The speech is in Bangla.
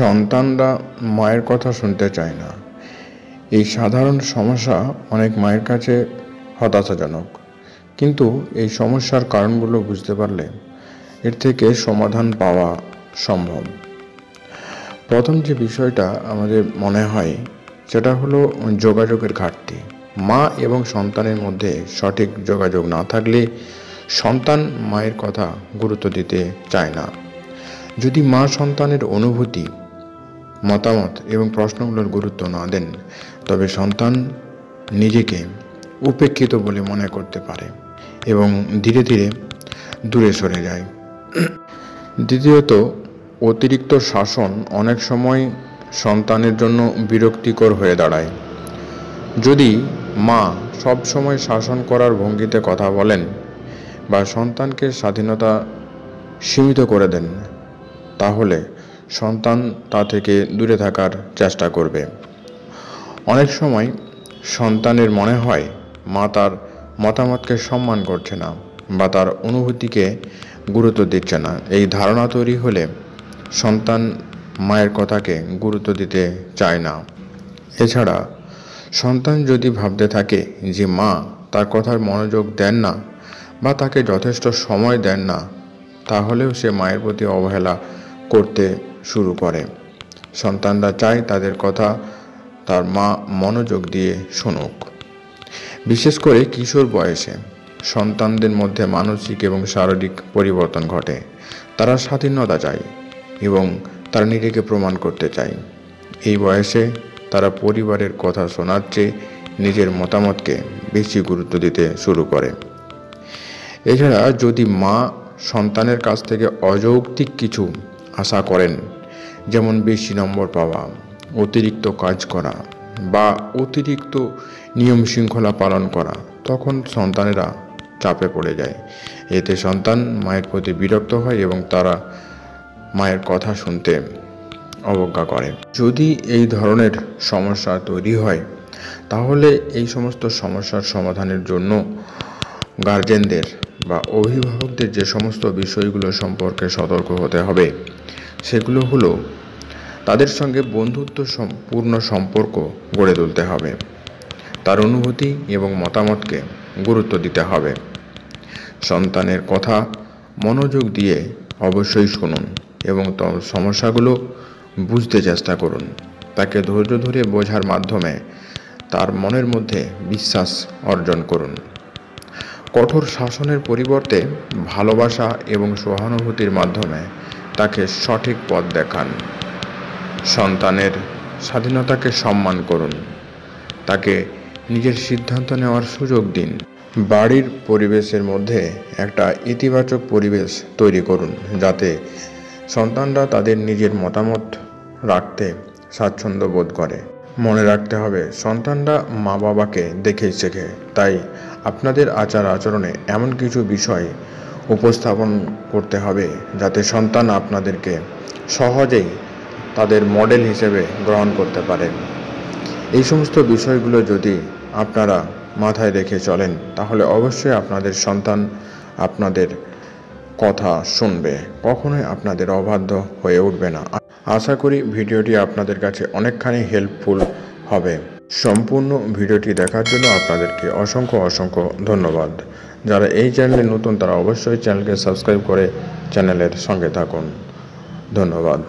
সন্তানরা মায়ের কথা শুনতে চায় না। এই সাধারণ সমস্যা অনেক মায়ের কাছে হতাশাজনক, কিন্তু এই সমস্যার কারণগুলো বুঝতে পারলে এর থেকে সমাধান পাওয়া সম্ভব। প্রথম যে বিষয়টা আমাদের মনে হয় সেটা হলো যোগাযোগের ঘাটতি। মা এবং সন্তানের মধ্যে সঠিক যোগাযোগ না থাকলে সন্তান মায়ের কথা গুরুত্ব দিতে চায় না। যদি মা সন্তানের অনুভূতি, মতামত এবং প্রশ্নগুলোর গুরুত্ব না দেন, তবে সন্তান নিজেকে উপেক্ষিত বলে মনে করতে পারে এবং ধীরে ধীরে দূরে সরে যায়। দ্বিতীয়ত, অতিরিক্ত শাসন অনেক সময় সন্তানের জন্য বিরক্তিকর হয়ে দাঁড়ায়। যদি মা সব সময় শাসন করার ভঙ্গিতে কথা বলেন বা সন্তানকে স্বাধীনতা সীমিত করে দেন, তাহলে সন্তান তা থেকে দূরে থাকার চেষ্টা করবে। অনেক সময় সন্তানের মনে হয় মা তার মতামতকে সম্মান করছে না বা তার অনুভূতিকে গুরুত্ব দিচ্ছে না। এই ধারণা তৈরি হলে সন্তান মায়ের কথাকে গুরুত্ব দিতে চায় না। এছাড়া সন্তান যদি ভাবতে থাকে যে মা তার কথার মনোযোগ দেন না বা তাকে যথেষ্ট সময় দেন না, তাহলেও সে মায়ের প্রতি অবহেলা করতে শুরু করে। সন্তানরা চায় তাদের কথা তার মা মনোযোগ দিয়ে শুনুক। বিশেষ করে কিশোর বয়সে সন্তানদের মধ্যে মানসিক এবং শারীরিক পরিবর্তন ঘটে। তারা স্বাধীনতা চায় এবং তারা নিজেকে প্রমাণ করতে চায়। এই বয়সে তারা পরিবারের কথা শোনার চেয়ে নিজের মতামতকে বেশি গুরুত্ব দিতে শুরু করে। এছাড়া যদি মা সন্তানের কাছ থেকে অযৌক্তিক কিছু আশা করেন, যেমন বেশি নম্বর পাওয়া, অতিরিক্ত কাজ করা বা অতিরিক্ত নিয়ম শৃঙ্খলা পালন করা, তখন সন্তানেরা চাপে পড়ে যায়। এতে সন্তান মায়ের প্রতি বিরক্ত হয় এবং তারা মায়ের কথা শুনতে অবজ্ঞা করে। যদি এই ধরনের সমস্যা তৈরি হয়, তাহলে এই সমস্ত সমস্যার সমাধানের জন্য গার্জেনদের বা অভিভাবকদের যে সমস্ত বিষয়গুলো সম্পর্কে সতর্ক হতে হবে, সেগুলো হলো তাদের সঙ্গে বন্ধুত্বপূর্ণ সম্পর্ক গড়ে তুলতে হবে, তার অনুভূতি এবং মতামতকে গুরুত্ব দিতে হবে, সন্তানের কথা মনোযোগ দিয়ে অবশ্যই শুনুন এবং তার সমস্যাগুলো বুঝতে চেষ্টা করুন। তাকে ধৈর্য ধরে বোঝার মাধ্যমে তার মনের মধ্যে বিশ্বাস অর্জন করুন। কঠোর শাসনের পরিবর্তে ভালোবাসা এবং সহানুভূতির মাধ্যমে তাকে সঠিক পথ দেখান। সন্তানের স্বাধীনতাকে সম্মান করুন, তাকে নিজের সিদ্ধান্ত নেওয়ার সুযোগ দিন। বাড়ির পরিবেশের মধ্যে একটা ইতিবাচক পরিবেশ তৈরি করুন, যাতে সন্তানরা তাদের নিজের মতামত রাখতে স্বাচ্ছন্দ্য বোধ করে। মনে রাখতে হবে, সন্তানরা মা বাবাকে দেখেই শেখে। তাই আপনাদের আচার আচরণে এমন কিছু বিষয় উপস্থাপন করতে হবে যাতে সন্তান আপনাদেরকে সহজেই তাদের মডেল হিসেবে গ্রহণ করতে পারে। এই সমস্ত বিষয়গুলো যদি আপনারা মাথায় রেখে চলেন, তাহলে অবশ্যই আপনাদের সন্তান আপনাদের কথা শুনবে, কখনোই আপনাদের অবাধ্য হয়ে উঠবে না। আশা করি ভিডিওটি আপনাদের কাছে অনেকখানি হেল্পফুল হবে। সম্পূর্ণ ভিডিওটি দেখার জন্য আপনাদেরকে অসংখ্য ধন্যবাদ। যারা এই চ্যানেলে নতুন, তারা অবশ্যই চ্যানেলকে সাবস্ক্রাইব করে চ্যানেলের সঙ্গে থাকুন। ধন্যবাদ।